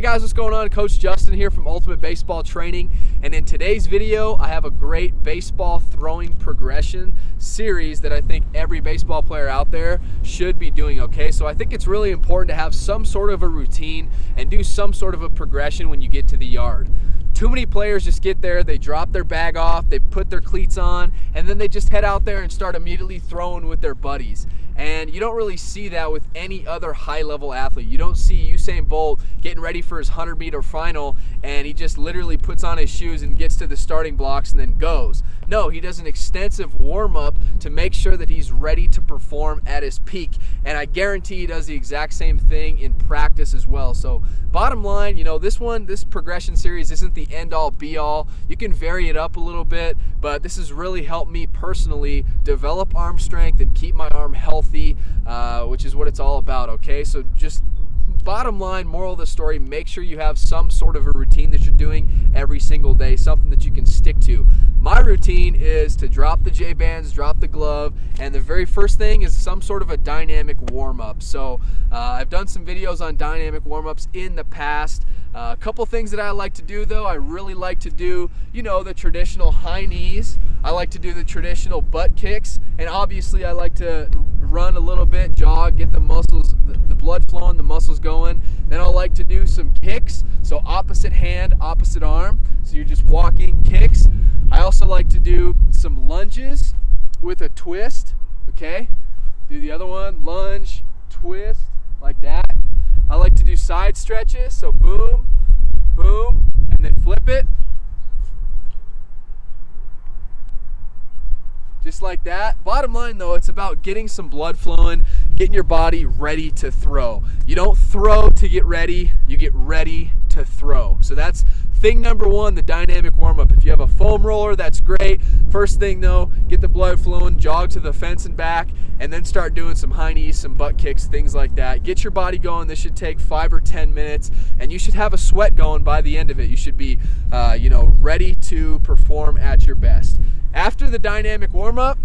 Hey guys, what's going on? Coach Justin here from Ultimate Baseball Training, and in today's video I have a great baseball throwing progression series that I think every baseball player out there should be doing, okay? So I think it's really important to have some sort of a routine and do some sort of a progression when you get to the yard. Too many players just get there, they drop their bag off, they put their cleats on, and then they just head out there and start immediately throwing with their buddies. And you don't really see that with any other high-level athlete. You don't see Usain Bolt getting ready for his 100-meter final, and he just literally puts on his shoes and gets to the starting blocks and then goes. No, he does an extensive warm-up to make sure that he's ready to perform at his peak. And I guarantee he does the exact same thing in practice as well. So bottom line, you know, this progression series isn't the end-all be-all. You can vary it up a little bit, but this has really helped me personally develop arm strength and keep my arm healthy, which is what it's all about, okay? So just bottom line, moral of the story, make sure you have some sort of a routine that you're doing every single day, something that you can stick to. My routine is to drop the J-bands, drop the glove, and the very first thing is some sort of a dynamic warm-up. So I've done some videos on dynamic warm-ups in the past. A couple things that I like to do though, I really like to do, you know, the traditional high knees. I like to do the traditional butt kicks, and obviously I like to run a little bit, jog, get the muscles, the blood flowing, the muscles going. Then I like to do some kicks, so opposite hand, opposite arm. So you're just walking, kicks. I also like to do some lunges with a twist, okay? Do the other one, lunge, twist, like that. I like to do side stretches, so boom, boom, and then flip it. Just like that. Bottom line though, it's about getting some blood flowing, getting your body ready to throw. You don't throw to get ready, you get ready to throw. So that's thing number one, the dynamic warm-up. If you have a foam roller, that's great. First thing though, get the blood flowing, jog to the fence and back, and then start doing some high knees, some butt kicks, things like that. Get your body going. This should take 5 or 10 minutes, and you should have a sweat going by the end of it. You should be ready to perform at your best. After the dynamic warm-up,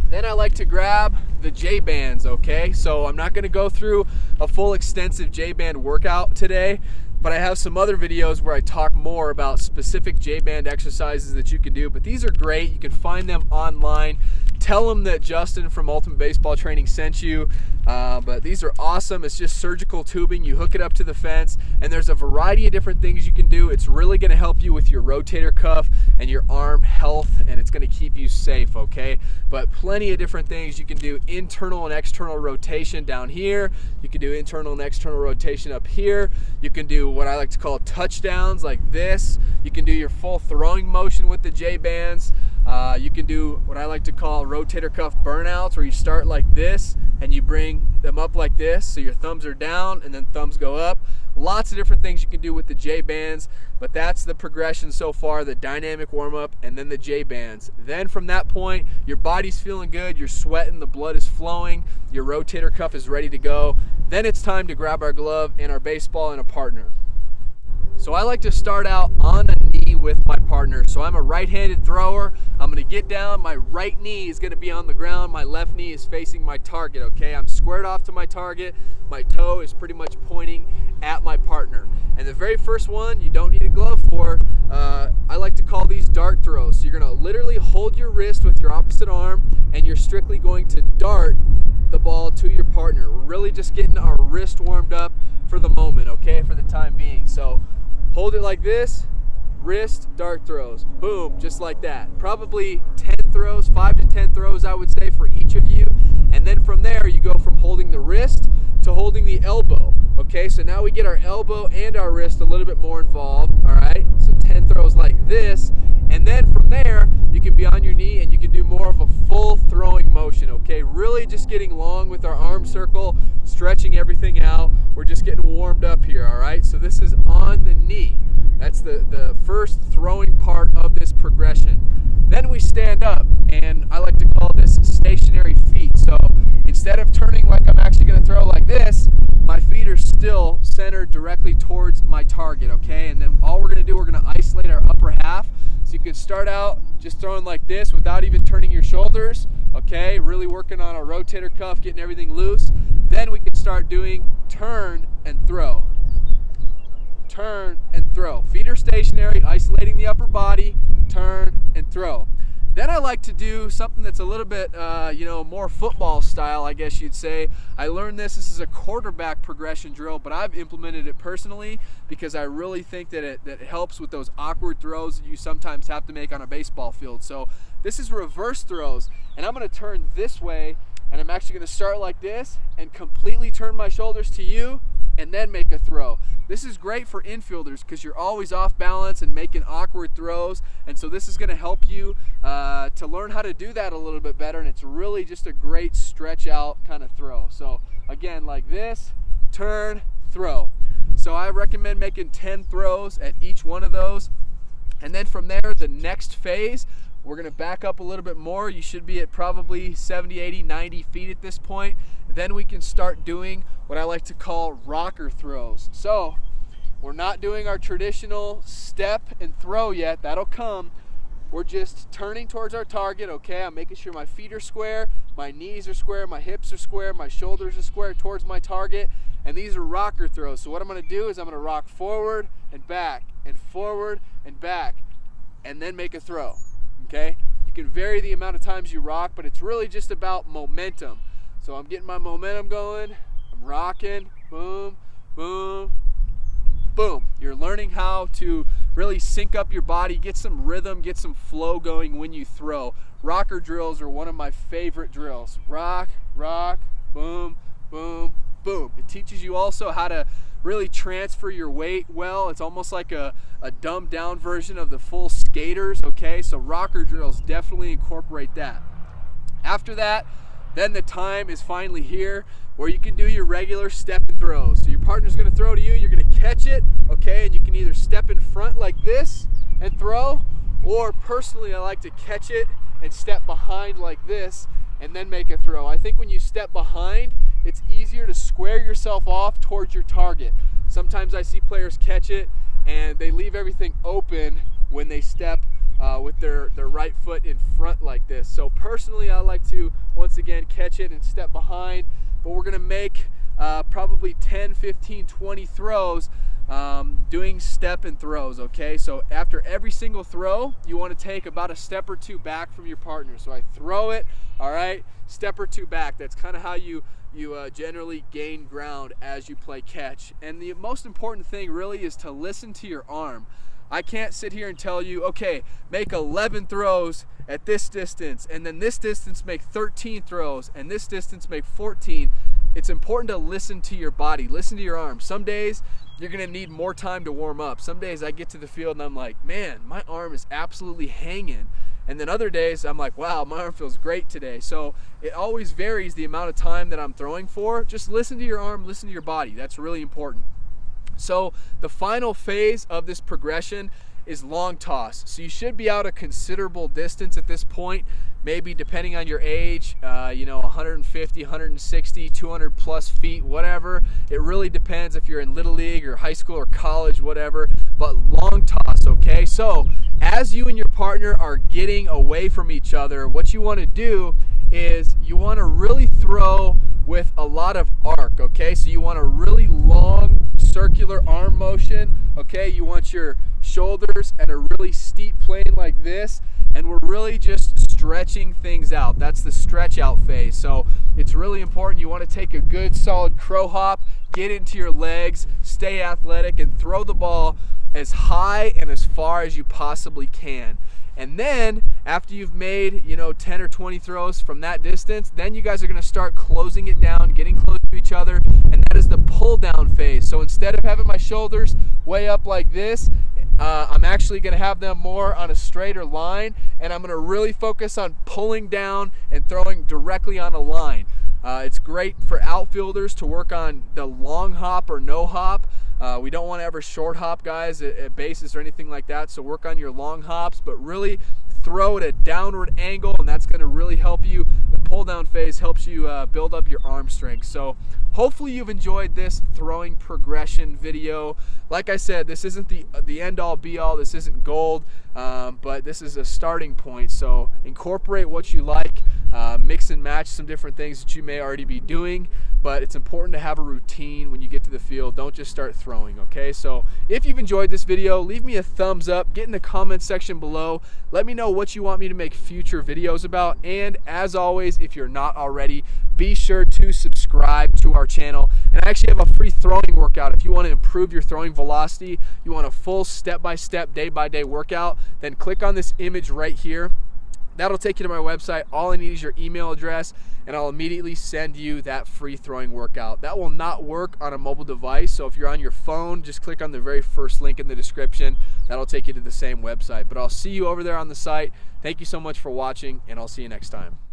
then I like to grab the J-bands, okay? So I'm not gonna go through a full extensive J-band workout today, but I have some other videos where I talk more about specific J-band exercises that you can do, but these are great. You can find them online. Tell them that Justin from Ultimate Baseball Training sent you, but these are awesome. It's just surgical tubing. You hook it up to the fence, and there's a variety of different things you can do. It's really going to help you with your rotator cuff and your arm health, and it's going to keep you safe, okay? But plenty of different things. You can do internal and external rotation down here. You can do internal and external rotation up here. You can do what I like to call touchdowns like this. You can do your full throwing motion with the J-bands. You can do what I like to call rotator cuff burnouts, where you start like this and you bring them up like this, so your thumbs are down and then thumbs go up. Lots of different things you can do with the J-bands, but that's the progression so far, the dynamic warm-up and then the J-bands. Then from that point, your body's feeling good, you're sweating, the blood is flowing, your rotator cuff is ready to go. Then it's time to grab our glove and our baseball and a partner. So I like to start out on a knee with my partner. So I'm a right-handed thrower. I'm going to get down. My right knee is going to be on the ground. My left knee is facing my target, okay? I'm squared off to my target. My toe is pretty much pointing at my partner. And the very first one, you don't need a glove for, I like to call these dart throws. So you're going to literally hold your wrist with your opposite arm, and you're strictly going to dart the ball to your partner. We're really just getting our wrist warmed up for the moment, okay, for the time being. So hold it like this, wrist, dart throws, boom, just like that. Probably 10 throws, 5 to 10 throws I would say for each of you. And then from there you go from holding the wrist to holding the elbow. Okay, so now we get our elbow and our wrist a little bit more involved, all right? So 10 throws like this, and then from there you can be on your knee and you can do more of a full throwing motion, okay? Really just getting long with our arm circle, stretching everything out. We're just getting warmed up here, all right? So this is on the knee. That's the first throwing part of this progression. Then we stand up, and I like to call this stationary feet. So instead of turning like I'm actually going to throw like this, my feet are still centered directly towards my target, okay? And then all we're going to do, we're going to isolate our upper half. So you could start out just throwing like this without even turning your shoulders, okay? Really working on our rotator cuff, getting everything loose. Then we can start doing turn and throw. turn, and throw. Feet are stationary, isolating the upper body, turn, and throw. Then I like to do something that's a little bit, more football style, I guess you'd say. I learned this is a quarterback progression drill, but I've implemented it personally because I really think that it helps with those awkward throws that you sometimes have to make on a baseball field. So this is reverse throws, and I'm going to turn this way, and I'm actually going to start like this and completely turn my shoulders to you and then make a throw. This is great for infielders because you're always off balance and making awkward throws, and so this is going to help you to learn how to do that a little bit better, and it's really just a great stretch out kind of throw. So again, like this, turn, throw. So I recommend making 10 throws at each one of those, and then from there, the next phase, we're going to back up a little bit more. You should be at probably 70, 80, 90 feet at this point. Then we can start doing what I like to call rocker throws. So we're not doing our traditional step and throw yet. That'll come. We're just turning towards our target, okay? I'm making sure my feet are square, my knees are square, my hips are square, my shoulders are square towards my target, and these are rocker throws. So what I'm going to do is I'm going to rock forward and back and forward and back and then make a throw. Okay, you can vary the amount of times you rock, but it's really just about momentum. So I'm getting my momentum going, I'm rocking, boom, boom, boom. You're learning how to really sync up your body, get some rhythm, get some flow going when you throw. Rocker drills are one of my favorite drills. Rock, rock, boom, boom, boom. It teaches you also how to really transfer your weight well. It's almost like a dumbed down version of the full skaters, okay? So rocker drills definitely incorporate that. After that, then the time is finally here where you can do your regular step and throws. So your partner's gonna throw to you, you're gonna catch it, okay? And you can either step in front like this and throw, or personally I like to catch it and step behind like this and then make a throw. I think when you step behind, it's easier to square yourself off towards your target. Sometimes I see players catch it and they leave everything open when they step with their right foot in front like this. So personally, I like to, once again, catch it and step behind, but we're gonna make probably 10, 15, 20 throws doing step and throws, okay? So after every single throw, you wanna take about a step or two back from your partner. So I throw it, all right, step or two back. That's kind of how you generally gain ground as you play catch. And the most important thing really is to listen to your arm. I can't sit here and tell you, okay, make 11 throws at this distance, and then this distance make 13 throws, and this distance make 14. It's important to listen to your body, listen to your arm. Some days you're gonna need more time to warm up. Some days I get to the field and I'm like, man, my arm is absolutely hanging. And then other days I'm like, wow, my arm feels great today. So it always varies the amount of time that I'm throwing for. Just listen to your arm, listen to your body. That's really important. So the final phase of this progression is long toss. So you should be out a considerable distance at this point, maybe depending on your age, 150, 160, 200 plus feet, whatever. It really depends if you're in Little League or high school or college, whatever, but long toss, okay? So as you and your partner are getting away from each other, what you want to do is you want to really throw with a lot of arc, okay? So you want a really long circular arm motion, okay? You want your shoulders at a really steep plane like this, and we're really just stretching things out. That's the stretch out phase. So it's really important. You want to take a good solid crow hop, get into your legs, stay athletic, and throw the ball as high and as far as you possibly can. And then after you've made 10 or 20 throws from that distance, then you guys are going to start closing it down, getting close to each other, and that is the pull down phase. So instead of having my shoulders way up like this, I'm actually going to have them more on a straighter line, and I'm going to really focus on pulling down and throwing directly on a line. It's great for outfielders to work on the long hop or no hop. We don't want to ever short hop guys at bases or anything like that, so work on your long hops, but really throw at a downward angle, and that's going to really help you. The pull down phase helps you build up your arm strength. So hopefully you've enjoyed this throwing progression video. Like I said, this isn't the end all be all. This isn't gold. but this is a starting point. So incorporate what you like, mix and match some different things that you may already be doing, but it's important to have a routine when you get to the field. Don't just start throwing, okay? So if you've enjoyed this video, leave me a thumbs up, get in the comments section below, let me know what you want me to make future videos about, and as always, if you're not already, be sure to subscribe to our channel. And I actually have a free throwing workout. If you want to improve your throwing velocity, you want a full step-by-step, day-by-day workout, then click on this image right here. That'll take you to my website. All I need is your email address, and I'll immediately send you that free throwing workout. That will not work on a mobile device, so if you're on your phone, just click on the very first link in the description. That'll take you to the same website. But I'll see you over there on the site. Thank you so much for watching, and I'll see you next time.